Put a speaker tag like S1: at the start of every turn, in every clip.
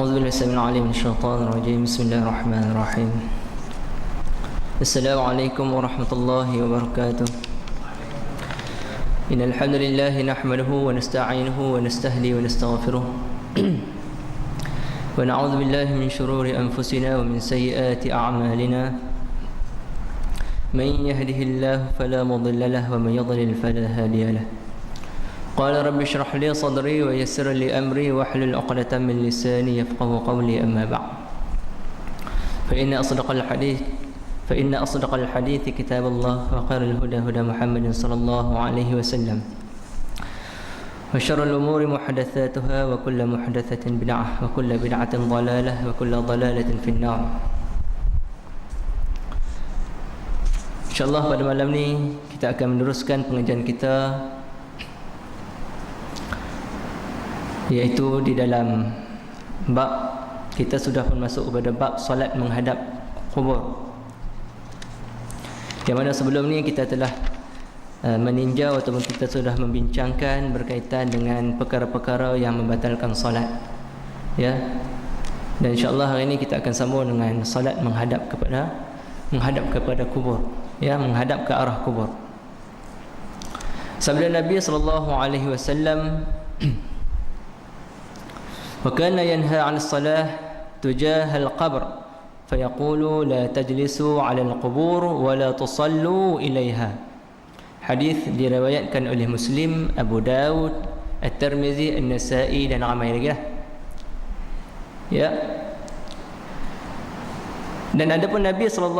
S1: أعوذ بالله السميع العليم من الشيطان الرجيم. بسم الله الرحمن الرحيم. السلام عليكم ورحمة الله وبركاته. إن الحمد لله نحمده ونستعينه ونستهدي ونستغفره ونعوذ بالله من شرور أنفسنا ومن سيئات أعمالنا. من يهده الله فلا مضل له ومن يضلل فلا هادي له. قال رب اشرح لي صدري ويسر لي أمري واحلل عقدة من لساني يفقهوا قولي. أما بعد فإن أصدق الحديث كتاب الله وخير الهدى هدى محمد صلى الله عليه وسلم وشر الأمور محدثاتها وكل محدثة بدعة وكل بدعة ضلالة وكل ضلالة في النار. InsyaAllah pada malam ni kita akan meneruskan pengajian kita, iaitu di dalam bab, kita sudah pun masuk kepada bab solat menghadap kubur. Yang mana sebelum ni kita telah meninjau ataupun kita sudah membincangkan berkaitan dengan perkara-perkara yang membatalkan solat, ya. Dan insya-Allah hari ini kita akan sambung dengan solat menghadap kepada kubur, ya, menghadap ke arah kubur. Sabda Nabi sallallahu alaihi wasallam, وكان ينهى عن الصلاة تجاه القبر فيقول لا تجلسوا على القبور ولا تصلوا إليها. Hadis diriwayatkan oleh Muslim, Abu Daud, At-Tirmizi, An-Nasa'i dan ramai lagi lah, ya. Dan adapun Nabi SAW,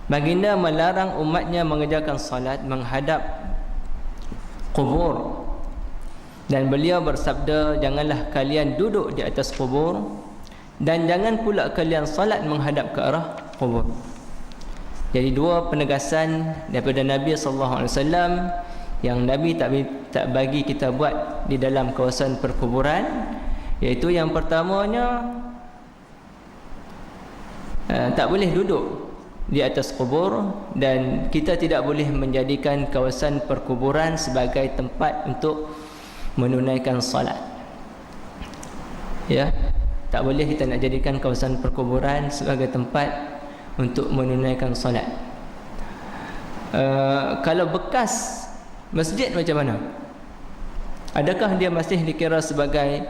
S1: baginda melarang umatnya mengerjakan salat menghadap kubur. Dan beliau bersabda, janganlah kalian duduk di atas kubur dan jangan pula kalian salat menghadap ke arah kubur. Jadi dua penegasan daripada Nabi SAW yang Nabi tak bagi kita buat di dalam kawasan perkuburan, iaitu yang pertamanya, tak boleh duduk di atas kubur, dan kita tidak boleh menjadikan kawasan perkuburan sebagai tempat untuk menunaikan salat, ya. Tak boleh kita nak jadikan kawasan perkuburan sebagai tempat untuk menunaikan salat. Kalau bekas masjid macam mana? Adakah dia masih dikira sebagai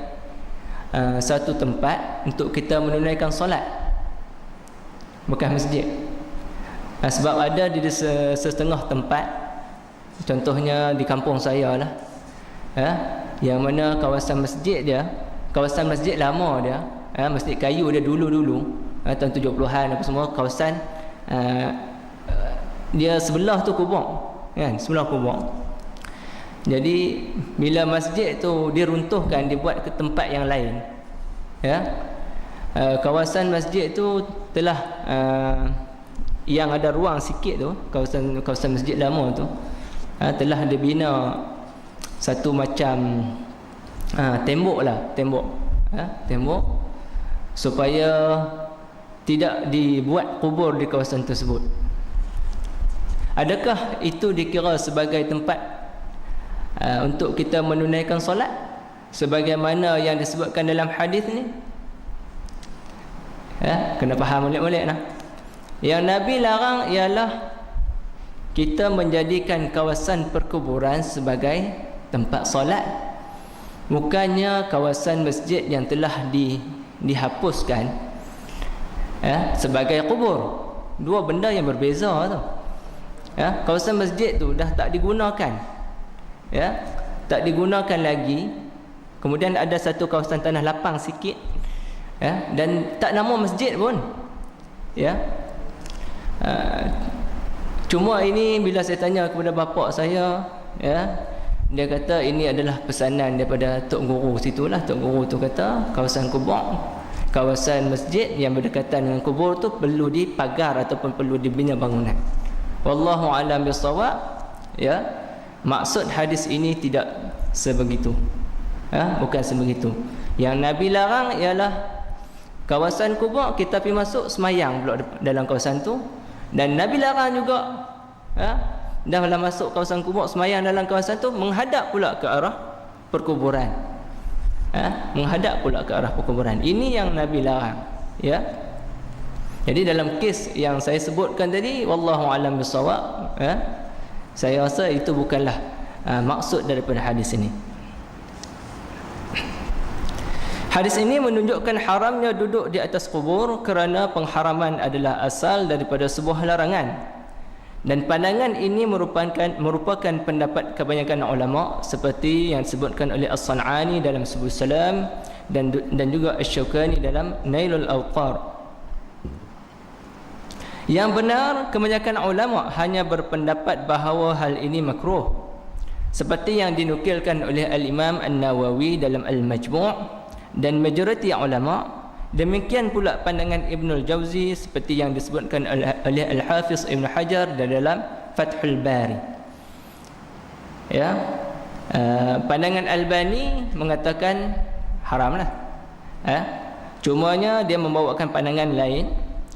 S1: satu tempat untuk kita menunaikan salat? Bekas masjid. Sebab ada di setengah tempat, contohnya di kampung saya lah, yang mana kawasan masjid dia, kawasan masjid lama dia, masjid kayu dia dulu-dulu, tahun 70-an apa semua, kawasan dia sebelah tu kubur, kan, sebelah kubur. Jadi bila masjid tu diruntuhkan, dibuat ke tempat yang lain, ya, kawasan masjid tu telah yang ada ruang sikit tu, kawasan masjid lama tu, telah dibina satu macam tembok supaya tidak dibuat kubur di kawasan tersebut. Adakah itu dikira sebagai tempat untuk kita menunaikan solat sebagaimana yang disebutkan dalam hadis ni? Kena faham molek-molek nah. Yang Nabi larang ialah kita menjadikan kawasan perkuburan sebagai tempat solat, bukannya kawasan masjid yang telah dihapuskan, sebagai kubur. Dua benda yang berbeza tu, ya. Kawasan masjid tu dah tak digunakan, ya, tak digunakan lagi. Kemudian ada satu kawasan tanah lapang sikit, ya, dan tak nama masjid pun, ya. Cuma ini bila saya tanya kepada bapa saya, ya, dia kata ini adalah pesanan daripada Tok Guru situlah. Tok Guru tu kata kawasan kubur, kawasan masjid yang berdekatan dengan kubur tu perlu dipagar ataupun perlu dibina bangunan. Wallahu a'lam bissawab, ya. Maksud hadis ini tidak sebegitu, bukan sebegitu. Yang Nabi larang ialah kawasan kubur kita pergi masuk semayang pula dalam kawasan tu, dan Nabi larang juga, dah masuk kawasan kubur semayang dalam kawasan tu menghadap pula ke arah perkuburan. menghadap pula ke arah perkuburan. Ini yang Nabi larang, ya. Jadi dalam kes yang saya sebutkan tadi, wallahu alam bisawab, saya rasa itu bukanlah maksud daripada hadis ini. Hadis ini menunjukkan haramnya duduk di atas kubur kerana pengharaman adalah asal daripada sebuah larangan. Dan pandangan ini merupakan pendapat kebanyakan ulama seperti yang disebutkan oleh As-San'ani dalam Subul Salam dan juga Asy-Syaukani dalam Nailul Awtar. Yang benar, kebanyakan ulama hanya berpendapat bahawa hal ini makruh, seperti yang dinukilkan oleh Al-Imam An-Nawawi dalam Al-Majmu' dan majoriti ulama. Demikian pula pandangan Ibnul Jauzi seperti yang disebutkan oleh Al-Hafiz Ibn Hajar dalam Fathul Bari. Ya, pandangan Albani mengatakan haramlah. Cumanya dia membawakan pandangan lain.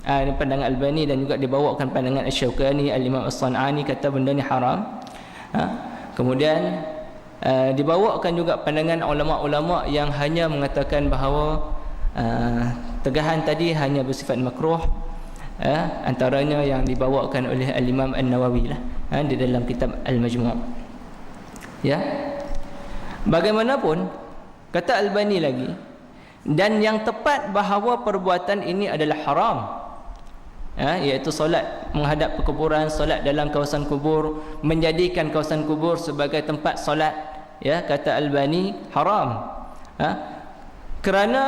S1: Pandangan Albani dan juga dibawakan pandangan Asy-Syaukani, Al-Imam As-San'ani kata benda ni haram. Kemudian dibawakan juga pandangan ulama-ulama yang hanya mengatakan bahawa tegahan tadi hanya bersifat makruh, antaranya yang dibawakan oleh Al-Imam An-Nawawi lah, di dalam kitab Al-Majmu'. Ya, bagaimanapun kata Albani lagi, dan yang tepat bahawa perbuatan ini adalah haram, iaitu solat menghadap perkuburan, solat dalam kawasan kubur, menjadikan kawasan kubur sebagai tempat solat, ya, kata Albani haram, kerana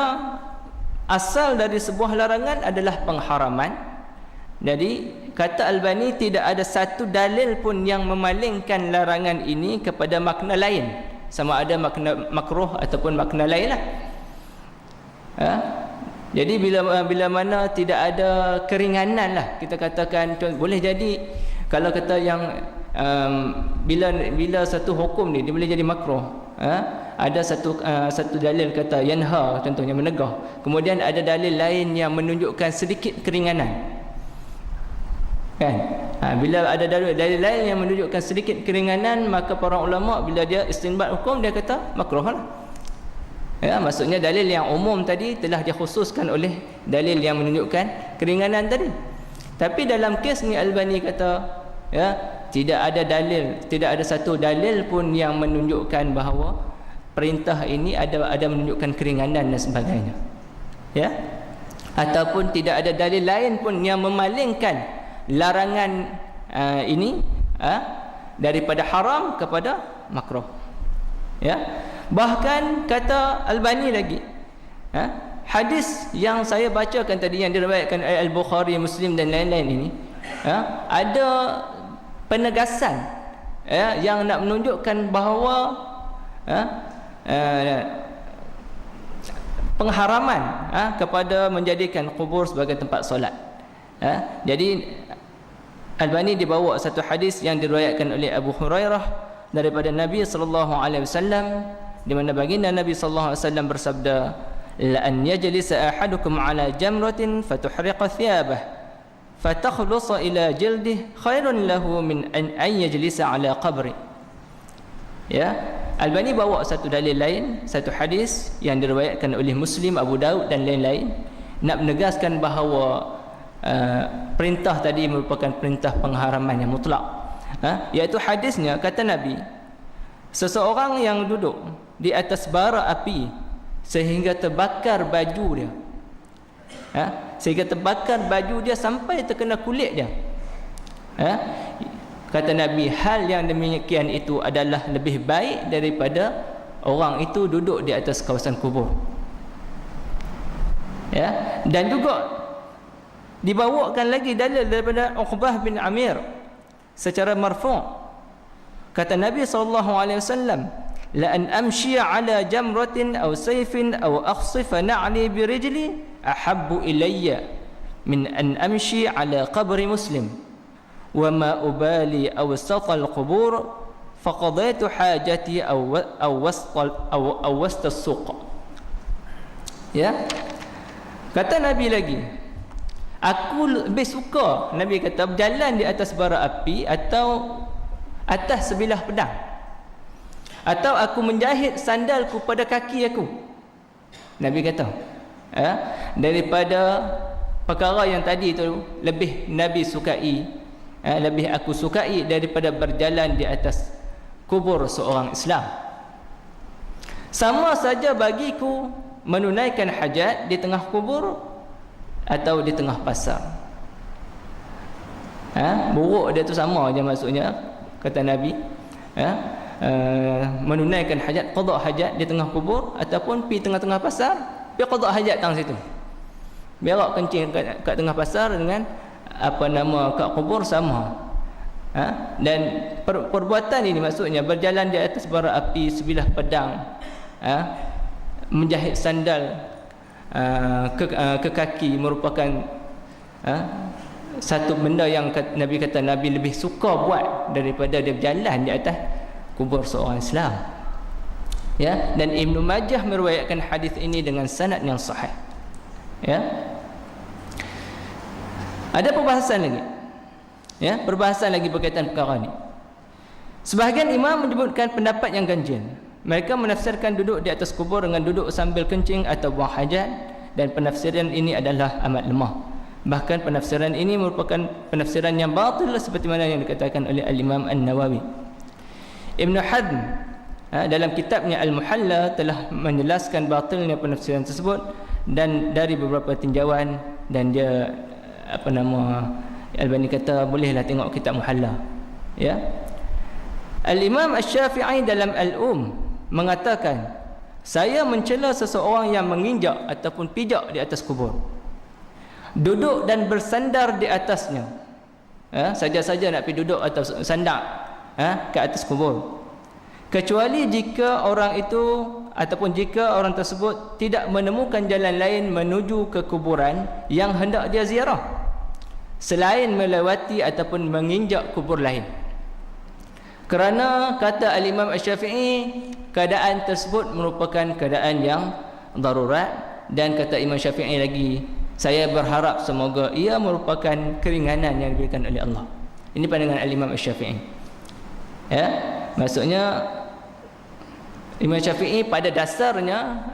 S1: asal dari sebuah larangan adalah pengharaman. Jadi kata Albani tidak ada satu dalil pun yang memalingkan larangan ini kepada makna lain, sama ada makna makruh ataupun makna lain lah. Jadi bila mana tidak ada keringanan lah, kita katakan boleh jadi kalau kata yang bila satu hukum ni dia boleh jadi makruh, ada satu dalil kata yanha, contohnya menegah, kemudian ada dalil lain yang menunjukkan sedikit keringanan, kan? Bila ada dalil lain yang menunjukkan sedikit keringanan, maka para ulama bila dia istinbat hukum dia kata makruh lah. Ya, maksudnya dalil yang umum tadi telah dikhususkan oleh dalil yang menunjukkan keringanan tadi. Tapi dalam kes ni Albani kata, ya, tidak ada satu dalil pun yang menunjukkan bahawa perintah ini ada menunjukkan keringanan dan sebagainya, ya, ataupun tidak ada dalil lain pun yang memalingkan larangan ini daripada haram kepada makruh, ya. Bahkan kata Albani lagi, hadis yang saya bacakan tadi yang diriwayatkan oleh Al-Bukhari, Muslim dan lain-lain ini, ada penegasan, yang nak menunjukkan bahawa pengharaman kepada menjadikan kubur sebagai tempat solat. Jadi Albani dibawa satu hadis yang diriwayatkan oleh Abu Hurairah daripada Nabi sallallahu alaihi wasallam, di mana baginda Nabi sallallahu alaihi wasallam bersabda, la an yajlisa ahadukum ala jamratin fatuhriqa thiyabah fatakhlusa ila jildih khairun lahu min an yajlisa ala qabri. Ya, Albani bawa satu dalil lain, satu hadis yang diriwayatkan oleh Muslim, Abu Daud dan lain-lain, nak menegaskan bahawa perintah tadi merupakan perintah pengharaman yang mutlak. Iaitu hadisnya kata Nabi, seseorang yang duduk di atas bara api sehingga terbakar baju dia, sehingga terbakar baju dia sampai terkena kulit dia, kata Nabi, hal yang demikian itu adalah lebih baik daripada orang itu duduk di atas kawasan kubur. Ya, dan juga dibawakan lagi dalil daripada Uqbah bin Amir secara marfu', kata Nabi SAW, la an amshiya ala jamratin aw sayfin aw akhsifa na'li bi rijli ahabbu ilayya min an amshi ala qabri muslim wa ma ubali aw sata al-qubur faqadaitu hajati aw wasta as-suq. Ya, kata Nabi lagi, aku lebih suka, Nabi kata, berjalan di atas bara api atau atas sebilah pedang, atau aku menjahit sandalku pada kaki aku, Nabi kata, daripada perkara yang tadi tu lebih Nabi sukai, lebih aku sukai daripada berjalan di atas kubur seorang Islam. Sama saja bagiku menunaikan hajat di tengah kubur atau di tengah pasar. Buruk dia tu sama je maksudnya, kata Nabi. Menunaikan hajat, qada hajat di tengah kubur ataupun pi tengah-tengah pasar, pi qada hajat tang situ. Berak kencing kat tengah pasar dengan kat kubur sama. Dan perbuatan ini maksudnya berjalan di atas bara api, sebilah pedang, menjahit sandal ke kaki merupakan satu benda yang Nabi kata Nabi lebih suka buat daripada dia berjalan di atas kubur seorang Islam. Ya, dan Ibnu Majah meriwayatkan hadis ini dengan sanad yang sahih. Ya. Ada perbahasan lagi. Ya, perbahasan lagi berkaitan perkara ini. Sebahagian imam menyebutkan pendapat yang ganjil. Mereka menafsirkan duduk di atas kubur dengan duduk sambil kencing atau buang hajat, dan penafsiran ini adalah amat lemah. Bahkan penafsiran ini merupakan penafsiran yang batil seperti mana yang dikatakan oleh Al-Imam An-Nawawi. Ibn Hazm dalam kitabnya Al-Muhalla telah menjelaskan batilnya penafsiran tersebut dan dari beberapa tinjauan, dan dia Al-Albani kata bolehlah tengok kitab Muhalla. Ya. Al-Imam Asy-Syafi'i dalam Al-Um mengatakan, saya mencela seseorang yang menginjak ataupun pijak di atas kubur, duduk dan bersandar di atasnya. Saja-saja nak pergi duduk atau sandar ke atas kubur, kecuali jika orang itu ataupun jika orang tersebut tidak menemukan jalan lain menuju ke kuburan yang hendak dia ziarah selain melewati ataupun menginjak kubur lain. Kerana kata Al-Imam Asy-Syafi'i, keadaan tersebut merupakan keadaan yang darurat, dan kata Imam Syafi'i lagi, saya berharap semoga ia merupakan keringanan yang diberikan oleh Allah. Ini pandangan Al-Imam Asy-Syafi'i. Ya, maksudnya Imam Syafi'i pada dasarnya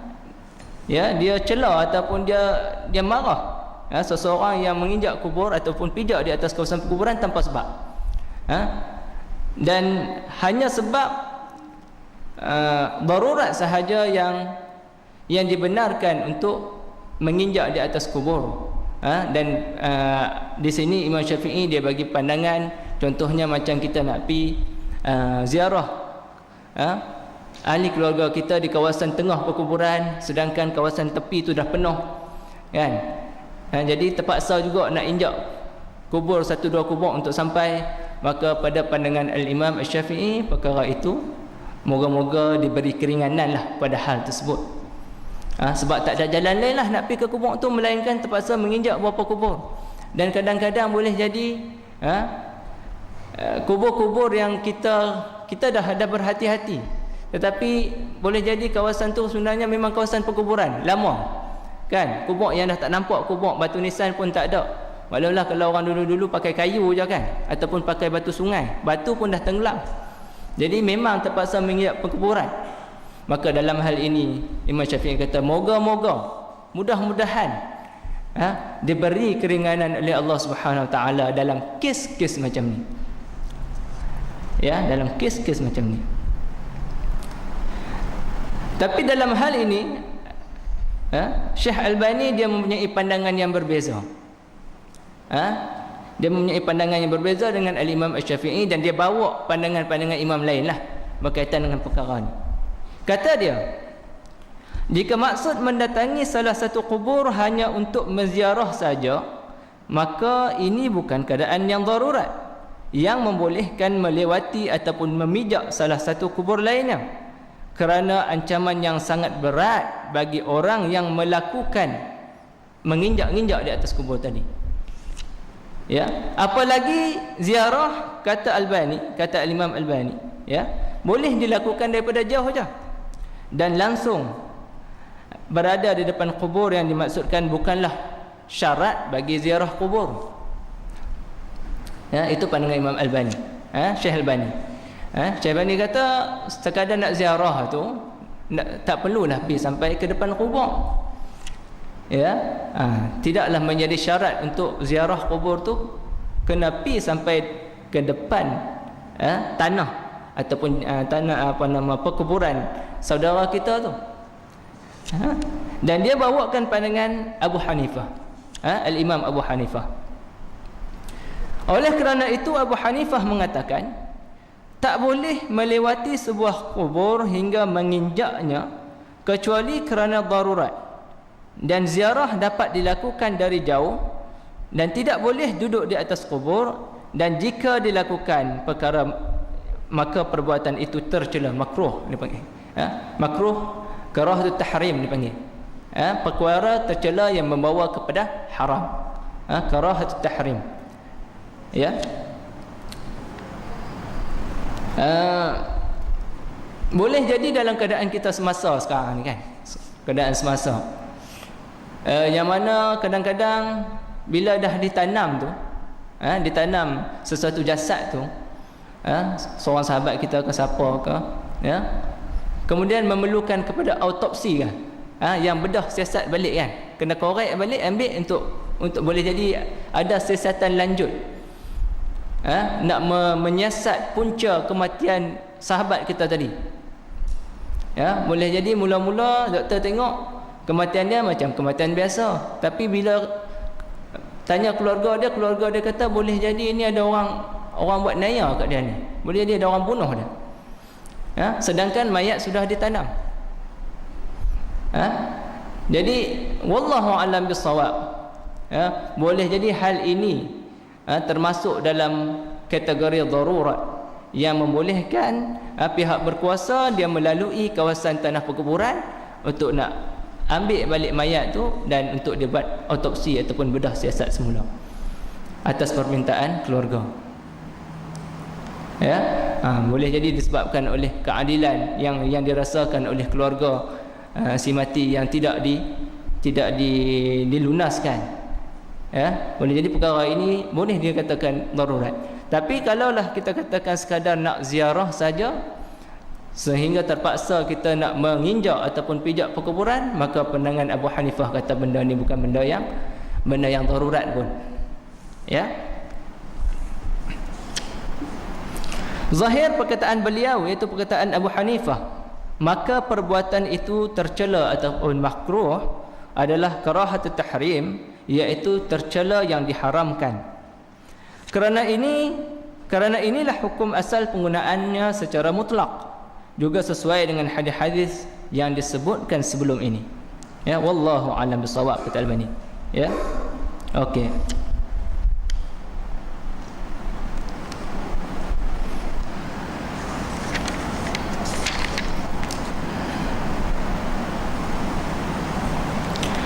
S1: ya, dia cela ataupun dia marah seseorang yang menginjak kubur ataupun pijak di atas kawasan perkuburan tanpa sebab. Dan hanya sebab darurat sahaja yang dibenarkan untuk menginjak di atas kubur. Dan di sini Imam Syafi'i dia bagi pandangan, contohnya macam kita nak pi ziarah ahli keluarga kita di kawasan tengah perkuburan, sedangkan kawasan tepi tu dah penuh, kan? Jadi terpaksa juga nak injak kubur satu dua kubur untuk sampai. Maka pada pandangan Al-Imam Asy-Syafi'i, perkara itu moga-moga diberi keringanan lah pada hal tersebut. Sebab tak ada jalan lain lah nak pergi ke kubur tu melainkan terpaksa menginjak beberapa kubur. Dan kadang-kadang boleh jadi kubur-kubur yang kita dah berhati-hati, tetapi boleh jadi kawasan tu sebenarnya memang kawasan perkuburan lama, kan? Kubur yang dah tak nampak, kubur batu nisan pun tak ada. Walaulah kalau orang dulu-dulu pakai kayu je, kan, ataupun pakai batu sungai, batu pun dah tenggelam. Jadi memang terpaksa menginjak perkuburan. Maka dalam hal ini Imam Syafi'i kata moga-moga, mudah-mudahan diberi keringanan oleh Allah Subhanahu Wa Taala dalam kes-kes macam ni. Ya, dalam kes-kes macam ni. Tapi dalam hal ini Syekh Albani dia mempunyai pandangan yang berbeza. Dia mempunyai pandangan yang berbeza dengan Al-Imam Asy-Syafi'i, dan dia bawa pandangan-pandangan imam lain lah berkaitan dengan perkara ni. Kata dia, jika maksud mendatangi salah satu kubur hanya untuk menziarah saja, maka ini bukan keadaan yang darurat yang membolehkan melewati ataupun memijak salah satu kubur lainnya, kerana ancaman yang sangat berat bagi orang yang melakukan menginjak-injak di atas kubur tadi. Ya, apalagi ziarah, kata Al-Imam Albani, ya, boleh dilakukan daripada jauh saja dan langsung berada di depan kubur yang dimaksudkan bukanlah syarat bagi ziarah kubur. Ya, itu pandangan Imam Albani, Syekh Albani. Syekh Albani kata sekadar nak ziarah tu, tak perlulah pergi sampai ke depan kubur. Ya, tidaklah menjadi syarat untuk ziarah kubur tu kena pergi sampai ke depan tanah ataupun tanah perkuburan saudara kita tu. Dan dia bawakan pandangan Abu Hanifah, Al-Imam Abu Hanifah. Oleh kerana itu Abu Hanifah mengatakan tak boleh melewati sebuah kubur hingga menginjaknya kecuali kerana darurat, dan ziarah dapat dilakukan dari jauh, dan tidak boleh duduk di atas kubur, dan jika dilakukan perkara maka perbuatan itu tercela, makruh dipanggil. Makruh, karahatut tahrim dipanggil. Perkara tercela yang membawa kepada haram. Karahatut tahrim. Ya. Boleh jadi dalam keadaan kita semasa sekarang ni kan. Keadaan semasa. Yang mana kadang-kadang bila dah ditanam tu, ditanam sesuatu jasad tu, seorang sahabat kita ke siapa ke, kemudian memerlukan kepada autopsi kan, yang bedah siasat balik kan, kena korek balik, ambil untuk boleh jadi ada siasatan lanjut, nak menyiasat punca kematian sahabat kita tadi. Boleh jadi mula-mula doktor tengok kematian dia macam kematian biasa, tapi bila tanya keluarga dia kata boleh jadi ini ada orang buat naya kat dia ni, boleh jadi ada orang bunuh dia. Sedangkan mayat sudah ditanam. Jadi wallahu alam bisawab. Boleh jadi hal ini termasuk dalam kategori darurat yang membolehkan pihak berkuasa dia melalui kawasan tanah perkuburan untuk nak ambil balik mayat tu dan untuk dia buat autopsi ataupun bedah siasat semula atas permintaan keluarga. Boleh jadi disebabkan oleh keadilan yang dirasakan oleh keluarga si mati yang tidak dilunaskan. Boleh jadi perkara ini boleh dia katakan darurat. Tapi kalaulah kita katakan sekadar nak ziarah saja sehingga terpaksa kita nak menginjak ataupun pijak perkuburan, maka pandangan Abu Hanifah kata benda ni bukan benda yang darurat pun. Zahir perkataan beliau, iaitu perkataan Abu Hanifah, maka perbuatan itu tercela ataupun makruh adalah karahatut tahrim, iaitu tercela yang diharamkan. Kerana inilah hukum asal penggunaannya secara mutlak, juga sesuai dengan hadis-hadis yang disebutkan sebelum ini. Wallahu a'lam bissawab, kata Albani. Okey.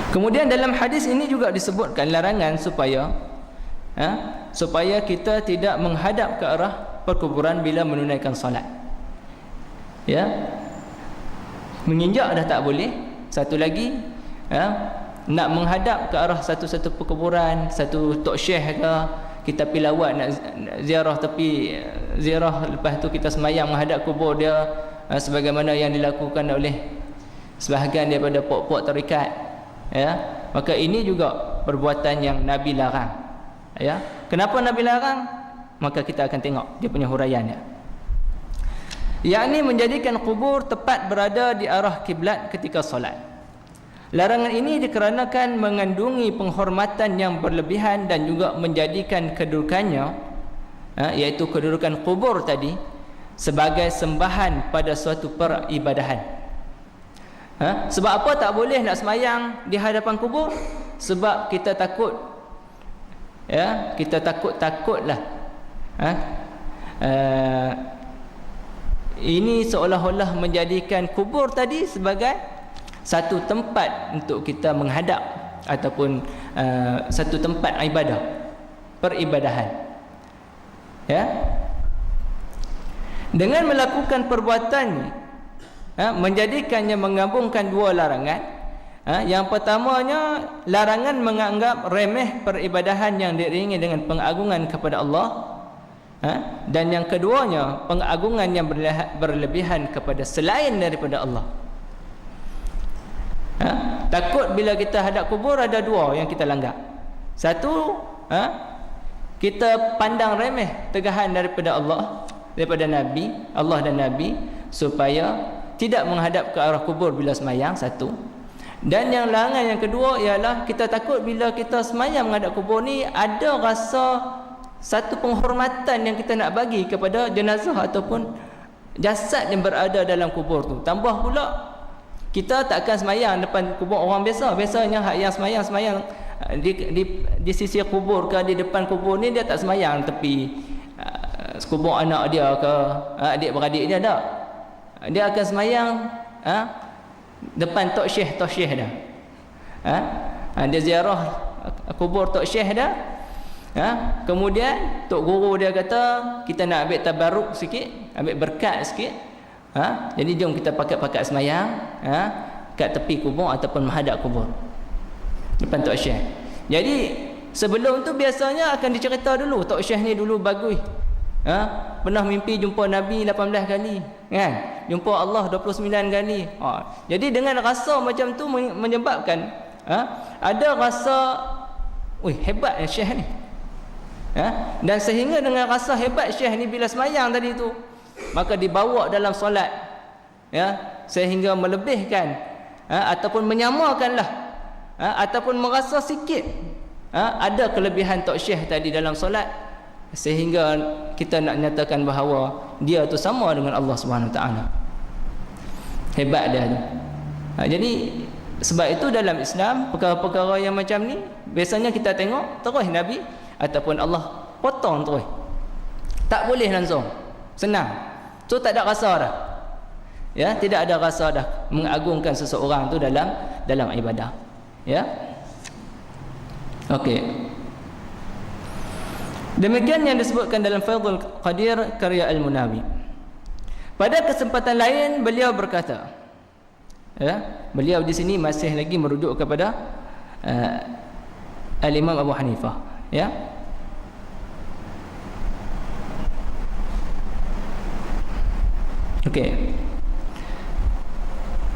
S1: Kemudian dalam hadis ini juga disebutkan larangan supaya kita tidak menghadap ke arah perkuburan bila menunaikan solat. Menginjak dah tak boleh. Satu lagi, nak menghadap ke arah satu-satu perkuburan, satu tok syekh ke, kita pergi lawat nak ziarah, tapi ziarah lepas tu kita semayang menghadap kubur dia, sebagaimana yang dilakukan oleh sebahagian daripada pok-pok tarikat. Maka ini juga perbuatan yang Nabi larang. Kenapa Nabi larang? Maka kita akan tengok dia punya huraiannya. Yakni menjadikan kubur tepat berada di arah kiblat ketika solat. Larangan ini dikarenakan mengandungi penghormatan yang berlebihan dan juga menjadikan kedudukannya, iaitu kedudukan kubur tadi, sebagai sembahan pada suatu peribadahan. Sebab apa tak boleh nak semayang di hadapan kubur? Sebab kita takut, kita takutlah ini seolah-olah menjadikan kubur tadi sebagai satu tempat untuk kita menghadap ataupun satu tempat ibadah, peribadahan. Dengan melakukan perbuatan menjadikannya menggabungkan dua larangan. Yang pertamanya, larangan menganggap remeh peribadahan yang diiringi dengan pengagungan kepada Allah. Dan yang keduanya, pengagungan yang berlebihan kepada selain daripada Allah. Takut bila kita hadap kubur ada dua yang kita langgar. Satu, kita pandang remeh tegahan daripada Allah, daripada Nabi, Allah dan Nabi, supaya tidak menghadap ke arah kubur bila semayang. Satu. Dan yang larangan yang kedua ialah kita takut bila kita semayang menghadap kubur ni ada rasa satu penghormatan yang kita nak bagi kepada jenazah ataupun jasad yang berada dalam kubur tu. Tambah pula kita tak akan semayang depan kubur orang biasa. Biasanya hak yang semayang di sisi kubur ke di depan kubur ni dia tak semayang tepi kubur anak dia ke adik-beradik dia, tak. Dia akan semayang depan Tok Syekh dah. Dia ziarah kubur Tok Syekh dah. Kemudian Tok Guru dia kata kita nak ambil tabaruk sikit, ambil berkat sikit. Jadi jom kita pakat-pakat semayang kat tepi kubur ataupun menghadap kubur depan Tok Syekh. Jadi sebelum tu biasanya akan dicerita dulu, Tok Syekh ni dulu bagus. Pernah mimpi jumpa Nabi 18 kali, kan? Jumpa Allah 29 kali. Jadi dengan rasa macam tu menyebabkan ada rasa hebat Syekh ni. Dan sehingga dengan rasa hebat Syekh ni bila semayang tadi tu, maka dibawa dalam solat, sehingga melebihkan ataupun menyamakanlah ataupun merasa sikit ada kelebihan Tok Syekh tadi dalam solat, sehingga kita nak nyatakan bahawa dia tu sama dengan Allah Subhanahu Wa Taala. Hebat dia tu. Jadi sebab itu dalam Islam perkara-perkara yang macam ni biasanya kita tengok terus Nabi ataupun Allah potong terus. Tak boleh langsung. Senang. So tak ada rasa dah. Tidak ada rasa dah mengagungkan seseorang tu dalam ibadah. Okey. Demikian yang disebutkan dalam Faidhul Qadir karya Al-Munawi. Pada kesempatan lain beliau berkata, beliau di sini masih lagi merujuk kepada Al-Imam Abu Hanifah, Okey.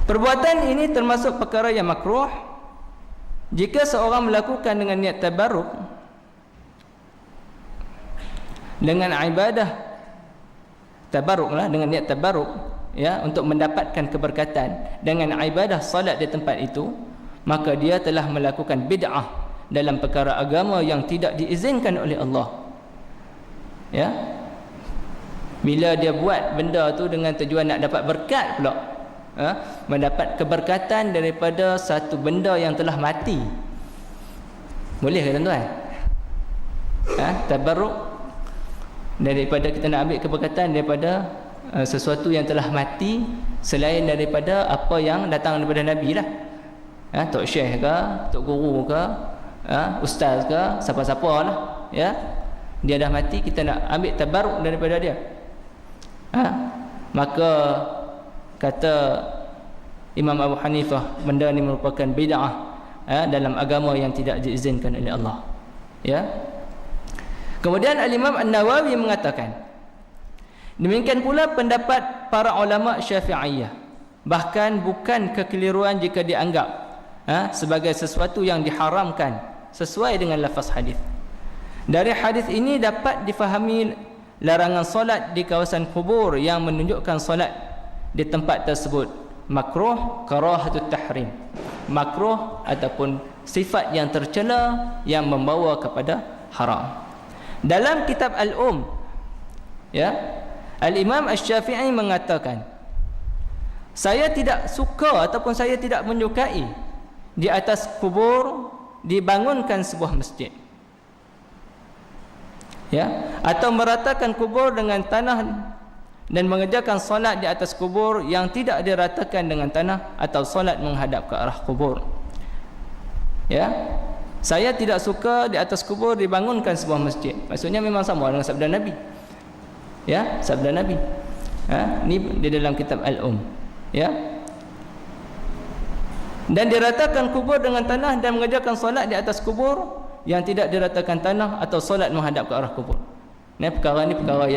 S1: Perbuatan ini termasuk perkara yang makruh jika seorang melakukan dengan niat tabarruk dengan ibadah tabarruklah, dengan niat tabarruk untuk mendapatkan keberkatan dengan ibadah salat di tempat itu, maka dia telah melakukan bid'ah dalam perkara agama yang tidak diizinkan oleh Allah. Bila dia buat benda tu dengan tujuan nak dapat berkat pula, mendapat keberkatan daripada satu benda yang telah mati, boleh ke tuan-tuan? Tabarruk daripada kita nak ambil keberkatan daripada sesuatu yang telah mati selain daripada apa yang datang daripada Nabi lah. Tok Syekh ke, Tok Guru ke, Ustaz ke, siapa-siapa lah, dia dah mati, kita nak ambil tabarruk daripada dia. Maka kata Imam Abu Hanifah, benda ni merupakan bid'ah dalam agama yang tidak diizinkan oleh Allah. Kemudian Al-Imam An-Nawawi mengatakan, demikian pula pendapat para ulama Syafi'iyah, bahkan bukan kekeliruan jika dianggap sebagai sesuatu yang diharamkan sesuai dengan lafaz hadis. Dari hadis ini dapat difahami larangan solat di kawasan kubur yang menunjukkan solat di tempat tersebut makruh karahatut tahrim, makruh ataupun sifat yang tercela yang membawa kepada haram. Dalam kitab Al-Um, Al-Imam Asy-Syafi'i mengatakan, saya tidak suka ataupun saya tidak menyukai di atas kubur dibangunkan sebuah masjid, atau meratakan kubur dengan tanah dan mengerjakan solat di atas kubur yang tidak diratakan dengan tanah atau solat menghadap ke arah kubur. Saya tidak suka di atas kubur dibangunkan sebuah masjid. Maksudnya memang sama dengan sabda Nabi. Sabda Nabi. Ni di dalam kitab Al-Um. Dan diratakan kubur dengan tanah dan mengerjakan solat di atas kubur yang tidak diratakan tanah atau solat menghadap ke arah kubur. Perkara ni perkara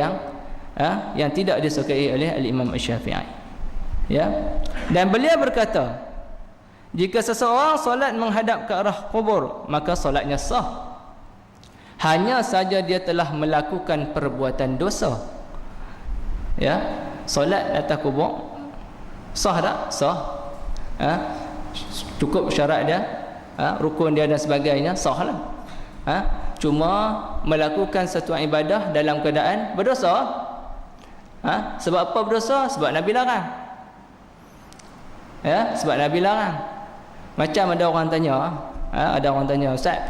S1: yang tidak disukai oleh Al-Imam Asy-Syafi'i. Dan beliau berkata, Jika seseorang solat menghadap ke arah kubur, maka solatnya sah. Hanya saja dia telah melakukan perbuatan dosa. Ya, solat atas kubur sah tak? Sah. Cukup syarat dia, rukun dia dan sebagainya, sah lah. Cuma melakukan satu ibadah dalam keadaan berdosa. Sebab apa berdosa? Sebab Nabi larang. Ya, sebab Nabi larang. Macam ada orang tanya, Ustaz,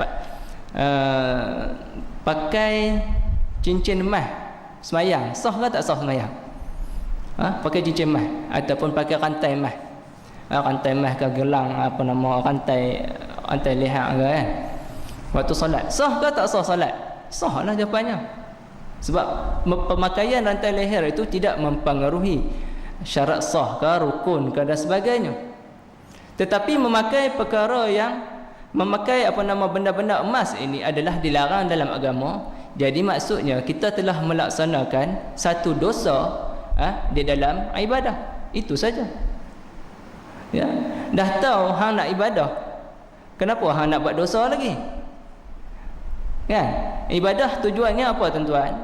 S1: pakai cincin emas semayang sah ke tak sah semayang? Pakai cincin emas ataupun pakai rantai emas, rantai emas ke gelang, apa nama, rantai leher ke kan, waktu solat sah ke tak sah solat? Sah lah jawapannya. Sebab pemakaian rantai leher itu tidak mempengaruhi syarat sah ke, rukun ke dan sebagainya. Tetapi memakai perkara yang memakai benda-benda emas ini adalah dilarang dalam agama. Jadi maksudnya kita telah melaksanakan satu dosa di dalam ibadah. Itu saja. Ya, dah tahu hang nak ibadah, kenapa hang nak buat dosa lagi? Kan? Ibadah tujuannya apa tuan-tuan?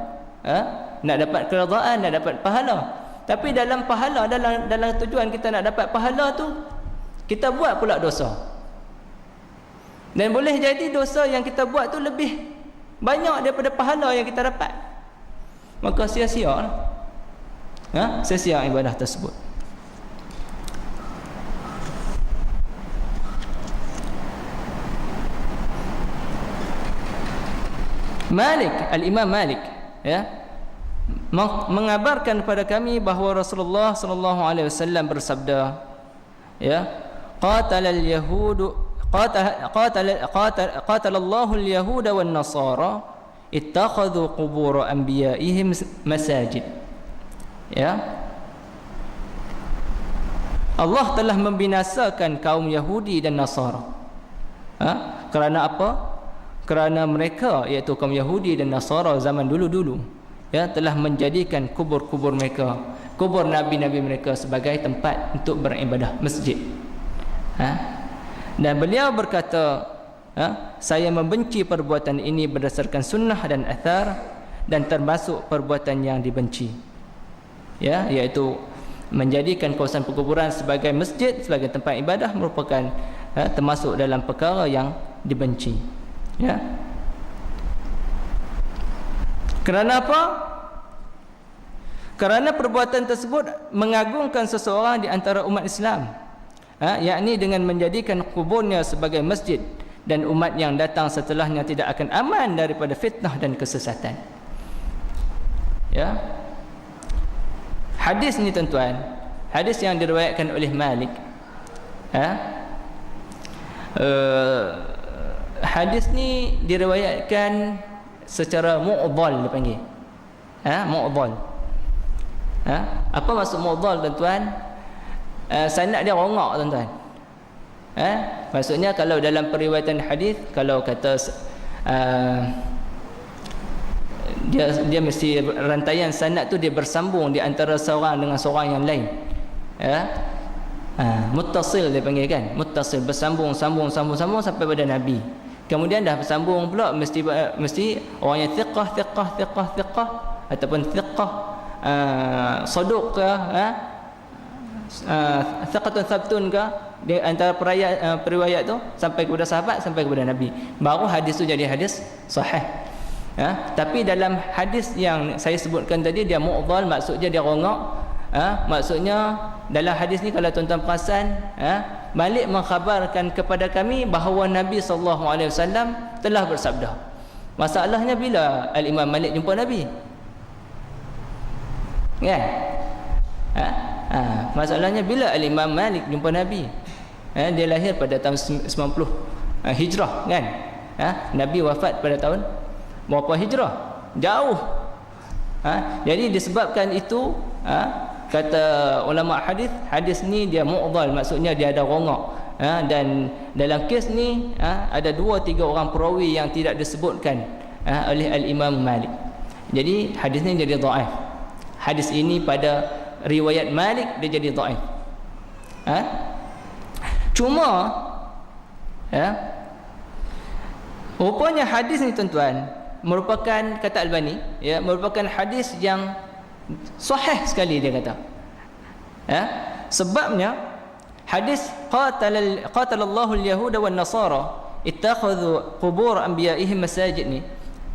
S1: Nak dapat keredaan, nak dapat pahala. Tapi dalam pahala, dalam tujuan kita nak dapat pahala tu, kita buat pula dosa. Dan boleh jadi dosa yang kita buat tu lebih banyak daripada pahala yang kita dapat. Maka sia-sia lah. Sia-sia ibadah tersebut. Malik, Al-Imam Malik, ya, mengabarkan kepada kami bahawa Rasulullah sallallahu alaihi wasallam bersabda, ya, qatalal yahudu qatalallahu al-yahuda wan nasara ittakhadhu qubur anbiya'ihim masajid. Ya, Allah telah membinasakan kaum Yahudi dan Nasara. Kerana apa? Kerana mereka, iaitu kaum Yahudi dan Nasara zaman dulu-dulu, ya, telah menjadikan kubur-kubur mereka, kubur nabi-nabi mereka sebagai tempat untuk beribadah, masjid. Dan beliau berkata, saya membenci perbuatan ini berdasarkan sunnah dan athar, dan termasuk perbuatan yang dibenci, ya, iaitu menjadikan kawasan perkuburan sebagai masjid, sebagai tempat ibadah merupakan termasuk dalam perkara yang dibenci. Ya. Kerana apa? Kerana perbuatan tersebut mengagungkan seseorang di antara umat Islam, yakni dengan menjadikan kuburnya sebagai masjid, dan umat yang datang setelahnya tidak akan aman daripada fitnah dan kesesatan. Ya. Hadis ni tuan-tuan, hadis yang diriwayatkan oleh Malik, hadis ni diriwayatkan secara mu'dhal dipanggil. Mu'dhal. Apa maksud mu'dhal tuan-tuan? Sanad dia rongak tuan-tuan. Maksudnya kalau dalam periwayatan hadis, kalau kata dia mesti rantaian sanad tu dia bersambung di antara seorang dengan seorang yang lain. Muttasil dia panggil kan, muttasil, bersambung sambung sampai pada Nabi. Kemudian dah bersambung pula mesti orang yang thiqah ataupun thiqah saduq ke, thiqatun thabtun ke, di antara periwayat tu sampai kepada sahabat, sampai kepada Nabi, baru hadis tu jadi hadis sahih. Tapi dalam hadis yang saya sebutkan tadi, dia mu'dhal, maksudnya dia rongak. Maksudnya dalam hadis ni kalau tuan-tuan perasan, Malik mengkhabarkan kepada kami bahawa Nabi SAW telah bersabda. Masalahnya bila Al-Imam Malik jumpa Nabi, kan? Masalahnya bila Al-Imam Malik jumpa Nabi, dia lahir pada tahun 90 Hijrah, kan? Nabi wafat pada tahun berapa Hijrah? Jauh. Jadi disebabkan itu, kata ulama hadis ni dia mu'dhal, maksudnya dia ada rongak. Dan dalam kes ni ada 2-3 orang perawi yang tidak disebutkan oleh Al-Imam Malik. Jadi hadis ni jadi dhaif. Hadis ini pada riwayat Malik dia jadi dhaif. Cuma ya, rupanya hadis ni tuan-tuan merupakan, kata Albani ya, merupakan hadis yang sahih sekali dia kata. Ya, sebabnya hadis qatalallahu al-yahuda wan nasara ittakhadhu qubur anbiya'ihim masajid ni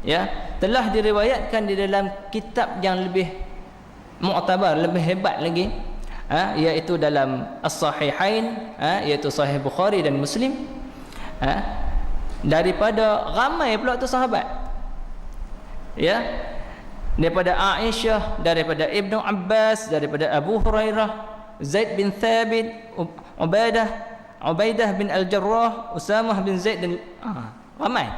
S1: ya, telah diriwayatkan di dalam kitab yang lebih mu'tabar, lebih hebat lagi, iaitu dalam as-sahihain, iaitu sahih Bukhari dan Muslim, daripada ramai pula tu sahabat ya, daripada Aisyah, daripada Ibnu Abbas, daripada Abu Hurairah, Zaid bin Thabit, Ubaidah bin Al-Jarrah, Usamah bin Zaid dan ramai.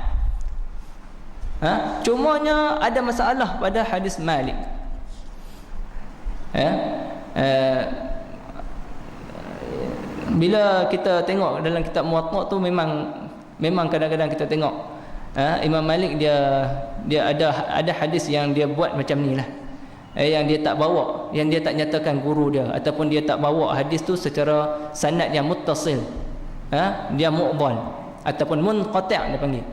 S1: Cumanya ada masalah pada hadis Malik. Bila kita tengok dalam kitab Muwatta tu, memang kadang-kadang kita tengok Imam Malik dia ada hadis yang dia buat macam ni lah, yang dia tak bawa, yang dia tak nyatakan guru dia, ataupun dia tak bawa hadis tu secara sanad yang muttasil, dia mu'dhal ataupun munqati' dia panggil,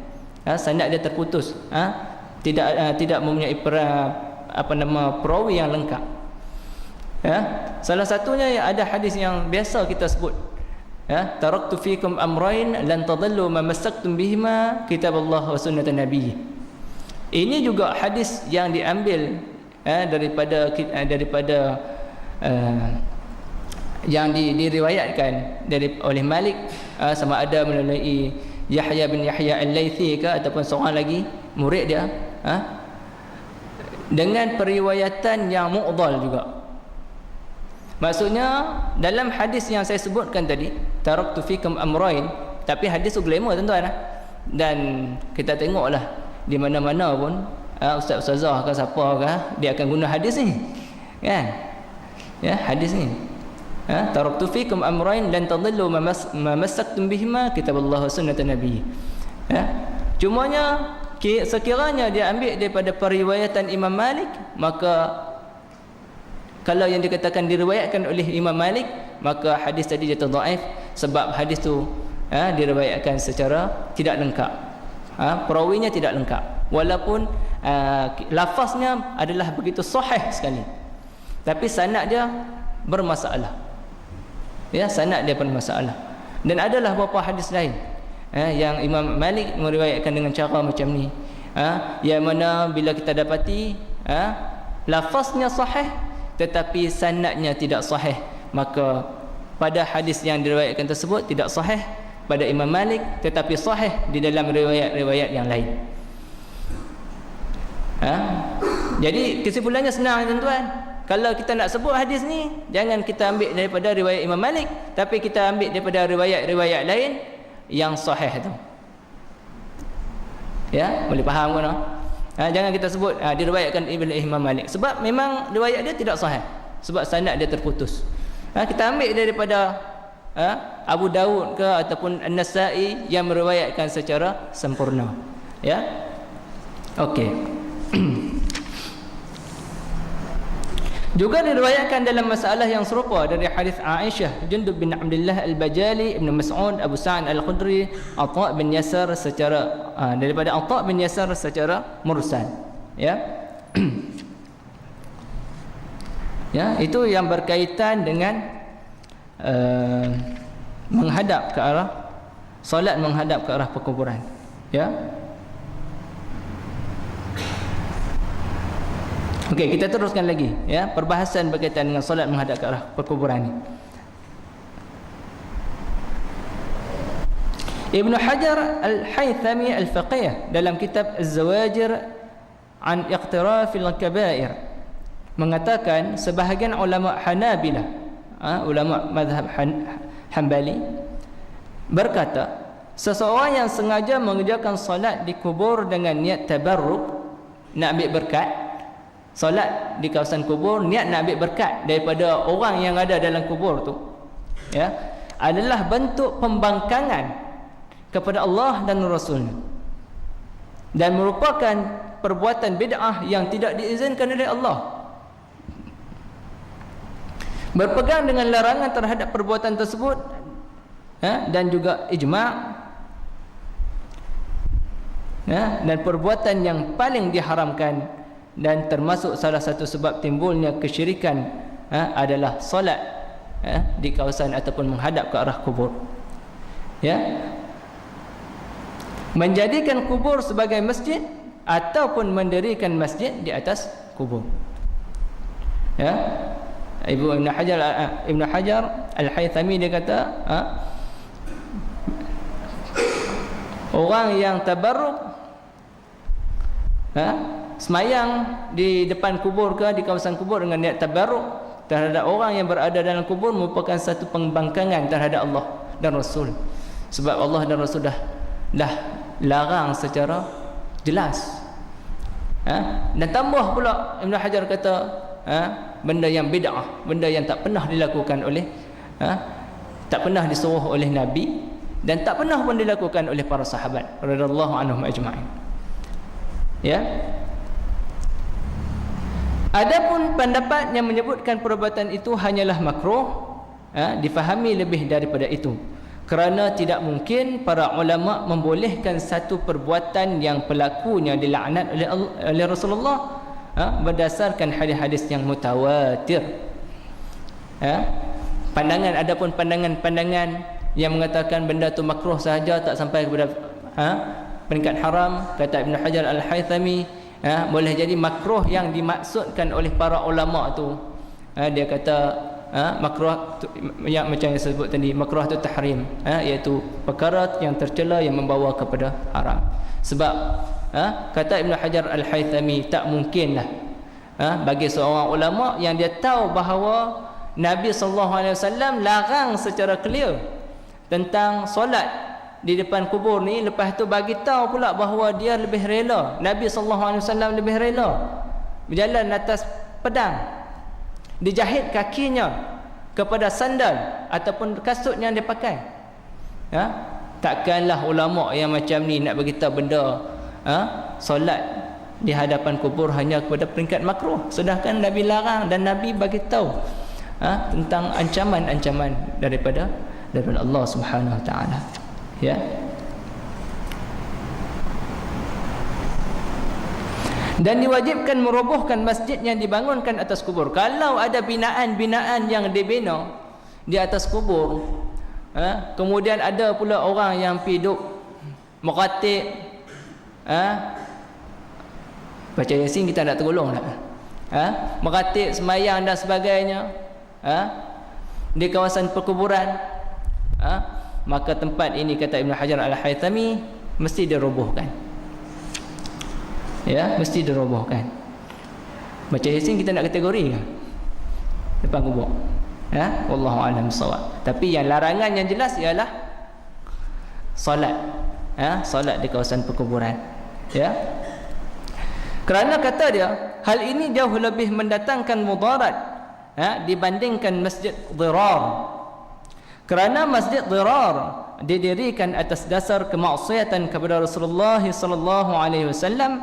S1: sanad dia terputus, tidak mempunyai perawi yang lengkap. Salah satunya ada hadis yang biasa kita sebut, taraktu fikum amrayn lan tadillu ma massaktum bihima kitaballah wa sunnatan nabiy. Ini juga hadis yang diambil daripada yang diriwayatkan oleh Malik, sama ada melalui Yahya bin Yahya Al-Laythi ke ataupun seorang lagi murid dia, dengan periwayatan yang mu'dhal juga. Maksudnya dalam hadis yang saya sebutkan tadi, taraktu fikum amrayn, tapi hadis tu glamour tuan-tuan, dan kita tengoklah di mana-mana pun ustaz-ustazah ke siapa ke, dia akan guna hadis ni kan, ya, hadis ni, taraktu fikum amrayn lan tadillu ma massaktum bihima kitaballah wa sunnatan nabiy. Cumanya sekiranya dia ambil daripada periwayatan Imam Malik, maka kalau yang dikatakan diriwayatkan oleh Imam Malik, maka hadis tadi jatuh dhaif, sebab hadis tu diriwayatkan secara tidak lengkap, perawinya tidak lengkap, walaupun lafaznya adalah begitu sahih sekali, tapi sanad dia bermasalah, ya, sanad dia bermasalah. Dan adalah beberapa hadis lain yang Imam Malik meriwayatkan dengan cara macam ni, yang mana bila kita dapati lafaznya sahih tetapi sanadnya tidak sahih, maka pada hadis yang diriwayatkan tersebut tidak sahih pada Imam Malik, tetapi sahih di dalam riwayat-riwayat yang lain. Jadi kesimpulannya senang tuan-tuan, kalau kita nak sebut hadis ni, jangan kita ambil daripada riwayat Imam Malik, tapi kita ambil daripada riwayat-riwayat lain yang sahih tu. Ya, boleh faham kan? Jangan kita sebut diriwayatkan Imam Malik, sebab memang riwayat dia tidak sahih, sebab sanad dia terputus. Kita ambil daripada Abu Daud ke ataupun An-Nasa'i yang meriwayatkan secara sempurna. Ya, okey. Juga diriwayatkan dalam masalah yang serupa dari hadis Aisyah, Jundub bin Abdullah Al-Bajali, Ibn Mas'ud, Abu Sa'id Al-Khudri, Atha bin Yasar secara daripada Atha bin Yasar secara mursal. Ya. Ya, itu yang berkaitan dengan menghadap ke arah solat, menghadap ke arah perkuburan. Ya. Okey, kita teruskan lagi, ya, perbahasan berkaitan dengan solat menghadap ke arah perkuburan ini. Ibn Hajar Al-Haythami Al-Faqih dalam kitab Az-Zawajir an Iqtirafil Kabair mengatakan, sebahagian ulama Hanabilah, ulama mazhab Hanbali berkata, seseorang yang sengaja mengerjakan solat di kubur dengan niat tabarruk, nak ambil berkat, solat di kawasan kubur, niat nak ambil berkat daripada orang yang ada dalam kubur tu, ya, adalah bentuk pembangkangan kepada Allah dan Rasul-Nya, dan merupakan perbuatan bid'ah yang tidak diizinkan oleh Allah. Berpegang dengan larangan terhadap perbuatan tersebut, dan juga ijma', dan perbuatan yang paling diharamkan dan termasuk salah satu sebab timbulnya kesyirikan adalah solat di kawasan ataupun menghadap ke arah kubur. Menjadikan kubur sebagai masjid ataupun mendirikan masjid di atas kubur. Ibnu Hajar Al-Haythami dia kata, orang yang tabarruk semayang di depan kubur ke di kawasan kubur dengan niat tabarruk terhadap orang yang berada dalam kubur merupakan satu pembangkangan terhadap Allah dan Rasul. Sebab Allah dan Rasul dah larang secara jelas. Dan tambah pula Ibn Hajar kata, benda yang bid'ah, benda yang tak pernah dilakukan oleh tak pernah disuruh oleh Nabi dan tak pernah pun dilakukan oleh para sahabat radhiyallahu anhum ajma'in. Adapun pendapat yang menyebutkan perbuatan itu hanyalah makruh, difahami lebih daripada itu, kerana tidak mungkin para ulama membolehkan satu perbuatan yang pelakunya dilaknat oleh Rasulullah berdasarkan hadis-hadis yang mutawatir. Adapun pandangan-pandangan yang mengatakan benda tu makruh sahaja, tak sampai kepada peringkat haram, kata Ibn Hajar Al-Haythami, boleh jadi makruh yang dimaksudkan oleh para ulama tu, dia kata makruh tu, yang macam yang saya sebut tadi, makruh tu tahrim, iaitu perkara yang tercela yang membawa kepada haram. Sebab kata Ibn Hajar Al-Haythami, tak mungkinlah bagi seorang ulama yang dia tahu bahawa Nabi SAW larang secara clear tentang solat di depan kubur ni, lepas tu bagi tahu pula bahawa dia lebih rela, Nabi SAW lebih rela berjalan atas pedang, dijahit kakinya kepada sandal ataupun kasut yang dia pakai. Takkanlah ulama yang macam ni nak bagi tahu benda solat di hadapan kubur hanya kepada peringkat makruh, sedangkan Nabi larang dan Nabi bagi tahu tentang ancaman-ancaman daripada Allah Subhanahu Wa Taala. Dan diwajibkan merobohkan masjid yang dibangunkan atas kubur. Kalau ada binaan-binaan yang dibina di atas kubur, kemudian ada pula orang yang pergi duk meratib, baca Yasin kita nak tolong tak? Meratib, semayang dan sebagainya di kawasan perkuburan, maka tempat ini kata Ibn Hajar Al-Haythami mesti dirobohkan. Mesti dirobohkan. Baca Yasin kita nak kategori ke depan kubur? Wallahu a'lam bissawab. Tapi yang larangan yang jelas ialah solat, solat di kawasan perkuburan. Kerana kata dia, hal ini jauh lebih mendatangkan mudarat dibandingkan masjid dirar. Kerana masjid dirar didirikan atas dasar kemaksiatan kepada Rasulullah sallallahu alaihi wasallam,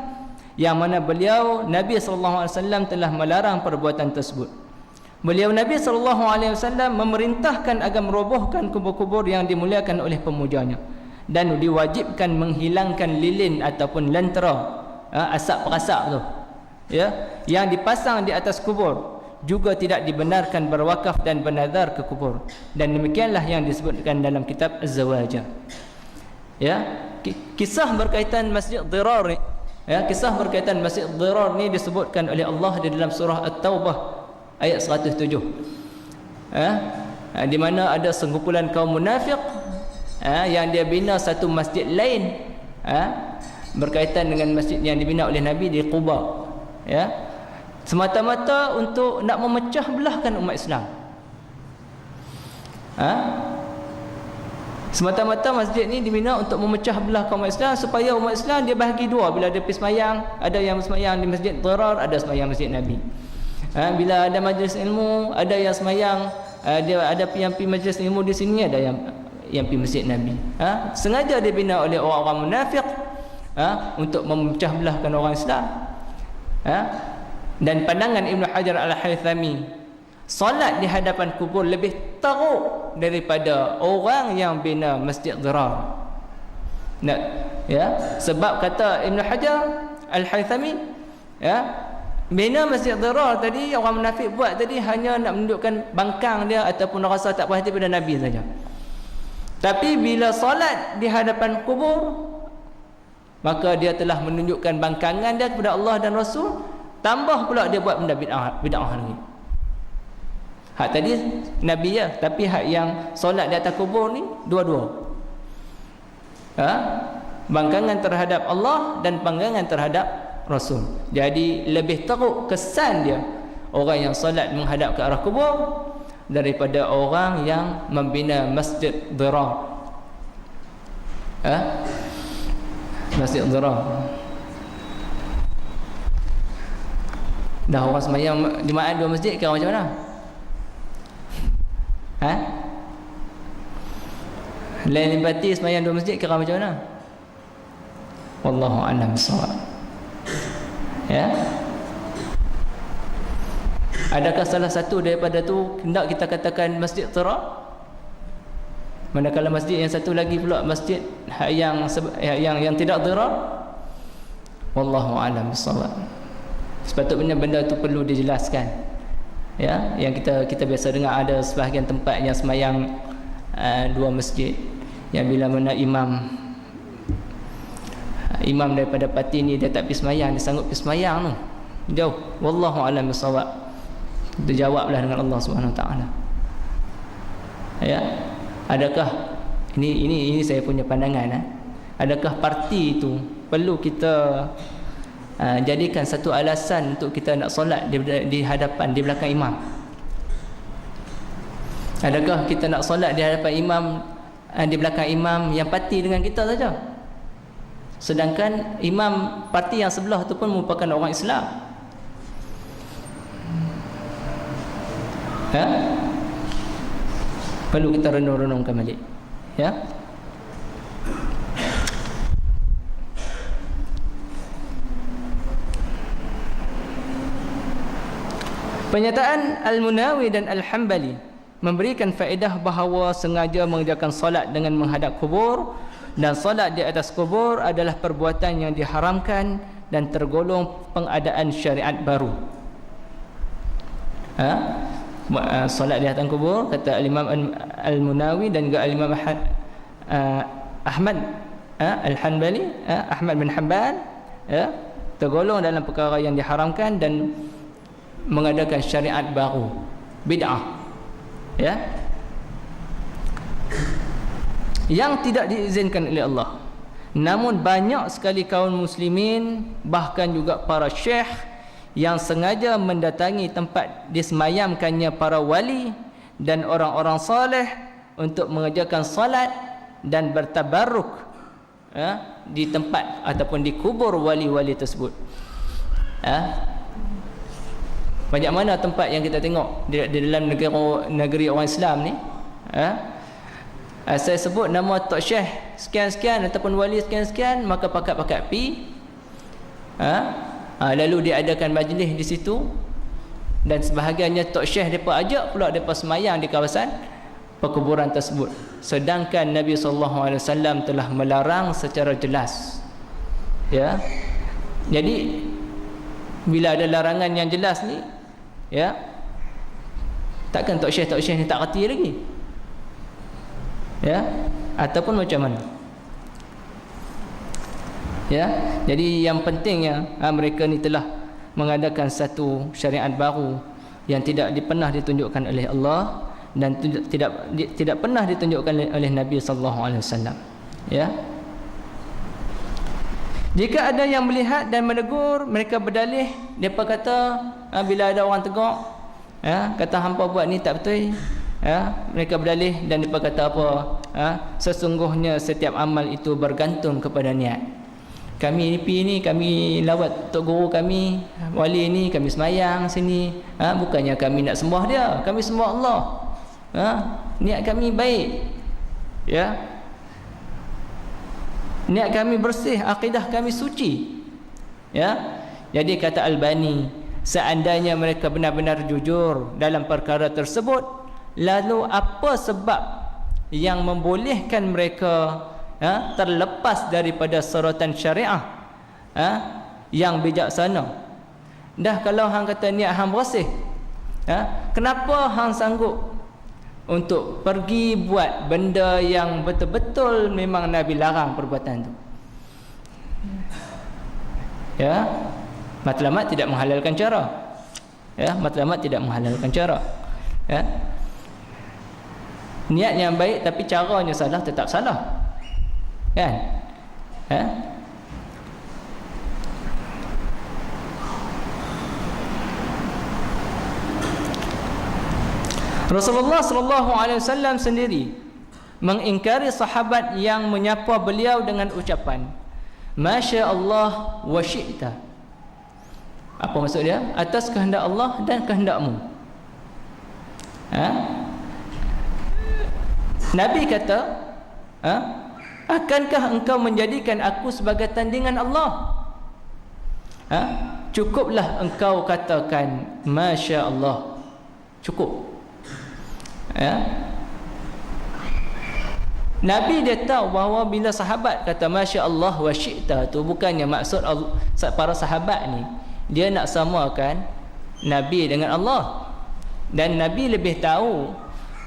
S1: yang mana beliau Nabi sallallahu alaihi wasallam telah melarang perbuatan tersebut. Beliau Nabi sallallahu alaihi wasallam memerintahkan agar merobohkan kubur-kubur yang dimuliakan oleh pemujanya, dan diwajibkan menghilangkan lilin ataupun lentera, asap perasak tu, yang dipasang di atas kubur. Juga tidak dibenarkan berwakaf dan bernazar ke kubur. Dan demikianlah yang disebutkan dalam kitab Az-Zawajah. Kisah berkaitan masjid dirar ni, kisah berkaitan masjid dirar ni disebutkan oleh Allah di dalam surah At-Taubah ayat 107, di mana ada sekumpulan kaum munafik yang dia bina satu masjid lain berkaitan dengan masjid yang dibina oleh Nabi di Quba, semata-mata untuk nak memecah belahkan umat Islam. Semata-mata masjid ni dibina untuk memecah belah kaum Islam, supaya umat Islam dia bahagi dua. Bila dia pergi semayang, ada yang semayang di masjid dirar, ada semayang masjid Nabi. Bila ada majlis ilmu, ada yang semayang, dia ada yang pergi majlis ilmu di sini, ada yang pergi masjid Nabi. Sengaja dibina oleh orang-orang munafik untuk memecah belahkan orang Islam. Dan pandangan Ibn Hajar Al-Haythami solat di hadapan kubur lebih teruk daripada orang yang bina masjid dirar. Nah, ya, sebab kata Ibn Hajar Al-Haythami, ya, bina masjid dirar tadi orang munafik buat tadi hanya nak menunjukkan bangkang dia ataupun rasa tak puas hati pada Nabi saja. Tapi bila solat di hadapan kubur, maka dia telah menunjukkan bangkangan dia kepada Allah dan Rasul, tambah pula dia buat benda bid'ah lagi. Hak tadi Nabi ya, tapi hak yang solat di atas kubur ni dua-dua. Bangkangan terhadap Allah dan bangkangan terhadap Rasul. Jadi lebih teruk kesan dia orang yang solat menghadap ke arah kubur daripada orang yang membina masjid dirar. Masjid dirar. Dah orang sembahyang jemaah dua masjid kira macam mana? Lain limpati sembahyang dua masjid kira macam mana? Wallahu a'lam bissawab. Ya. Adakah salah satu daripada tu hendak kita katakan masjid dirar? Manakala masjid yang satu lagi pula masjid yang tidak dirar? Wallahu a'lam bissawab. Sepatutnya benda tu perlu dijelaskan. Ya, yang kita biasa dengar ada sebahagian tempat yang sembahyang dua masjid, yang bila mana imam daripada parti ni dia tak pergi sembahyang, dia sanggup pergi sembahyang tu jauh. Wallahu a'lam bissawab. Kita jawablah dengan Allah Subhanahu Wa Taala. Ya, adakah ini saya punya pandangan, adakah parti itu perlu kita jadikan satu alasan untuk kita nak solat di hadapan, di belakang imam? Adakah kita nak solat di hadapan imam, di belakang imam yang parti dengan kita saja, sedangkan imam parti yang sebelah tu pun merupakan orang Islam? Perlu kita renung-renungkan balik. Ya. Pernyataan Al-Munawi dan Al-Hambali memberikan faedah bahawa sengaja mengerjakan solat dengan menghadap kubur dan solat di atas kubur adalah perbuatan yang diharamkan dan tergolong pengadaan syariat baru. Solat di atas kubur, kata Imam Al-Munawi dan juga Imam Ahmad Al-Hanbali, Ahmad bin Hanbal, tergolong dalam perkara yang diharamkan dan mengadakan syariat baru, bid'ah, ya, yang tidak diizinkan oleh Allah. Namun banyak sekali kaum muslimin, bahkan juga para syekh, yang sengaja mendatangi tempat disemayamkannya para wali dan orang-orang soleh untuk mengerjakan solat dan bertabarruk di tempat ataupun di kubur wali-wali tersebut. Banyak mana tempat yang kita tengok di dalam negeri orang Islam ni, saya sebut nama Tok Syekh sekian-sekian ataupun wali sekian-sekian, maka pakat-pakat pi, lalu diadakan majlis di situ, dan sebahagiannya Tok Syekh mereka ajak pula mereka semayang di kawasan perkuburan tersebut, sedangkan Nabi SAW telah melarang secara jelas. Ya, jadi bila ada larangan yang jelas ni, ya, takkan Tok Syekh ni tak reti lagi, ya, ataupun macam mana? Ya, jadi yang pentingnya mereka ni telah mengadakan satu syariat baru yang tidak pernah ditunjukkan oleh Allah dan tidak pernah ditunjukkan oleh Nabi sallallahu alaihi wasallam. Ya. Jika ada yang melihat dan menegur, mereka berdalih, depa kata bila ada orang tegur, kata hampa buat ni tak betul, mereka berdalih dan depa kata apa? Sesungguhnya setiap amal itu bergantung kepada niat. Kami ni kami lawat tok guru kami, wali ni kami semayang sini, bukannya kami nak sembah dia, kami sembah Allah. Niat kami baik, ya, niat kami bersih, akidah kami suci, ya. Jadi kata Albani, seandainya mereka benar-benar jujur dalam perkara tersebut, lalu apa sebab yang membolehkan mereka terlepas daripada sorotan syariah yang bijaksana? Dah kalau hang kata niat hang bersih, kenapa hang sanggup untuk pergi buat benda yang betul-betul memang Nabi larang perbuatan tu? Ya, matlamat tidak menghalalkan cara. Ya, matlamat tidak menghalalkan cara. Ya. Niat yang baik tapi caranya salah, tetap salah. Kan? Ya. Rasulullah sallallahu alaihi wasallam sendiri mengingkari sahabat yang menyapa beliau dengan ucapan Masya Allah wa syi'ta. Apa maksud dia? Atas kehendak Allah dan kehendakmu. Nabi kata, akankah engkau menjadikan aku sebagai tandingan Allah? Cukuplah engkau katakan Masya Allah. Cukup. Nabi dia tahu bahawa bila sahabat kata Masya Allah wa syi'ta tu bukannya maksud para sahabat ni dia nak samakan Nabi dengan Allah, dan Nabi lebih tahu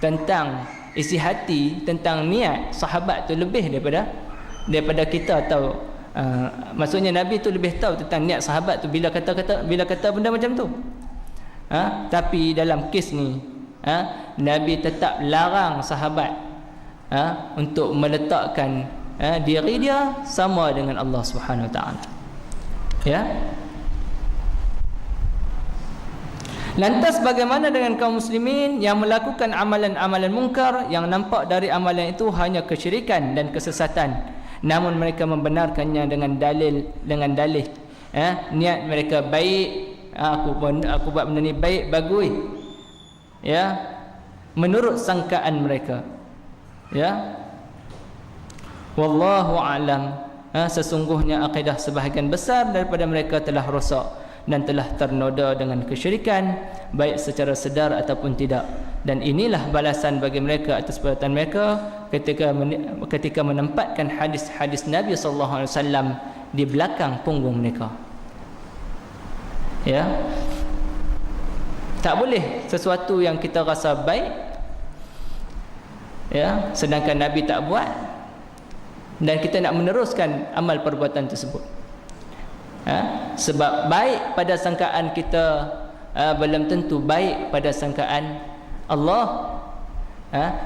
S1: tentang isi hati, tentang niat sahabat tu lebih daripada kita tahu. Maksudnya Nabi tu lebih tahu tentang niat sahabat tu bila kata benda macam tu. Tapi dalam kes ni Nabi tetap larang sahabat untuk meletakkan diri dia sama dengan Allah Subhanahu Wa Taala. Ya. Lantas bagaimana dengan kaum muslimin yang melakukan amalan-amalan mungkar yang nampak dari amalan itu hanya kesyirikan dan kesesatan, namun mereka membenarkannya dengan dalih niat mereka baik. Aku buat benda ni baik, bagus. Ya, menurut sangkaan mereka. Ya, wallahu a'lam. Sesungguhnya akidah sebahagian besar daripada mereka telah rosak dan telah ternoda dengan kesyirikan, baik secara sedar ataupun tidak. Dan inilah balasan bagi mereka atas perbuatan mereka ketika menempatkan hadis-hadis Nabi sallallahu alaihi wasallam di belakang punggung mereka. Ya, tak boleh sesuatu yang kita rasa baik, ya, sedangkan Nabi tak buat, dan kita nak meneruskan amal perbuatan tersebut. Sebab baik pada sangkaan kita belum tentu baik pada sangkaan Allah.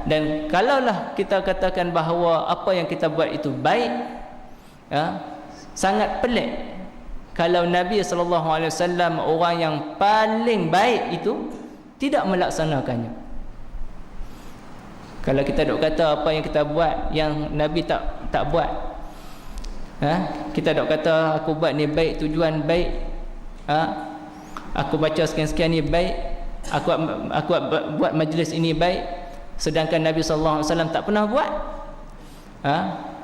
S1: Dan kalaulah kita katakan bahawa apa yang kita buat itu baik, sangat pelik kalau Nabi SAW orang yang paling baik itu tidak melaksanakannya. Kalau kita dok kata apa yang kita buat yang Nabi tak buat, kita dok kata aku buat ni baik, tujuan baik, aku baca sekian-sekian ni baik, aku buat majlis ini baik, sedangkan Nabi SAW tak pernah buat,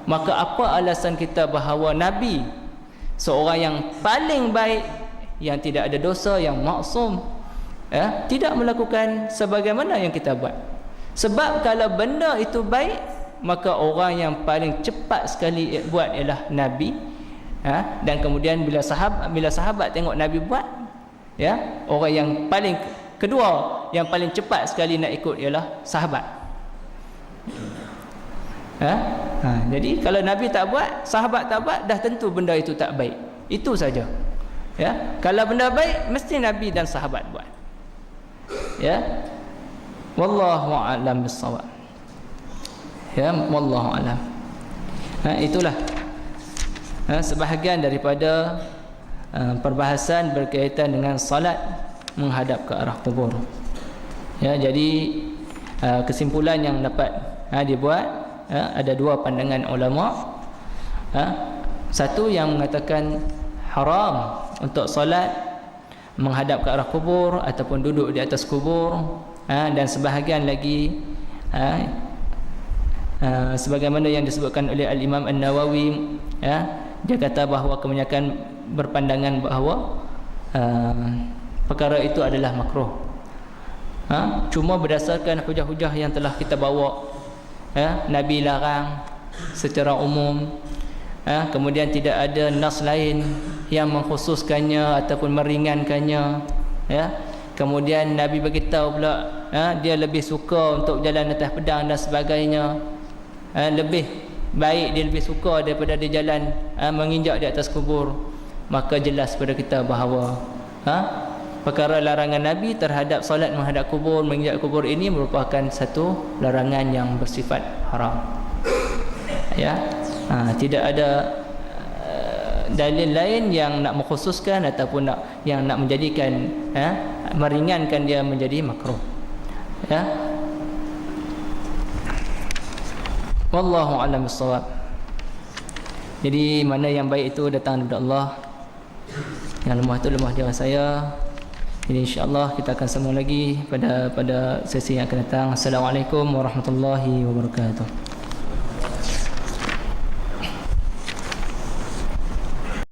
S1: maka apa alasan kita bahawa Nabi seorang yang paling baik, yang tidak ada dosa, yang maksum, tidak melakukan sebagaimana yang kita buat? Sebab kalau benda itu baik, maka orang yang paling cepat sekali buat ialah Nabi. Dan kemudian bila sahabat tengok Nabi buat, ya, orang yang paling kedua yang paling cepat sekali nak ikut ialah sahabat. Jadi kalau Nabi tak buat, sahabat tak buat, dah tentu benda itu tak baik. Itu saja. Ya, kalau benda baik mesti Nabi dan sahabat buat. Ya. Wallahu a'lam bissawab. Ya, wallahu a'lam. Itulah sebahagian daripada perbahasan berkaitan dengan salat menghadap ke arah kubur. Ya, jadi kesimpulan yang dapat dibuat, ada dua pandangan ulama. Satu yang mengatakan haram untuk solat menghadap ke arah kubur ataupun duduk di atas kubur, dan sebahagian lagi sebagaimana yang disebutkan oleh Al-Imam An-Nawawi, dia kata bahawa kebanyakan berpandangan bahawa perkara itu adalah makruh. Cuma berdasarkan hujah-hujah yang telah kita bawa, Nabi larang secara umum, kemudian tidak ada nas lain yang mengkhususkannya ataupun meringankannya, kemudian Nabi beritahu pula dia lebih suka untuk jalan atas pedang dan sebagainya, lebih baik dia lebih suka daripada dia jalan menginjak di atas kubur. Maka jelas pada kita bahawa perkara larangan Nabi terhadap solat menghadap kubur, menginjak kubur ini merupakan satu larangan yang bersifat haram. Tidak ada dalil lain yang nak mengkhususkan ataupun yang nak menjadikan meringankan dia menjadi makruh. Wallahu a'lam bissawab. Jadi mana yang baik itu datang daripada Allah, yang lemah itu lemah diri saya. Jadi insya-Allah kita akan sambung lagi pada sesi yang akan datang. Assalamualaikum warahmatullahi wabarakatuh.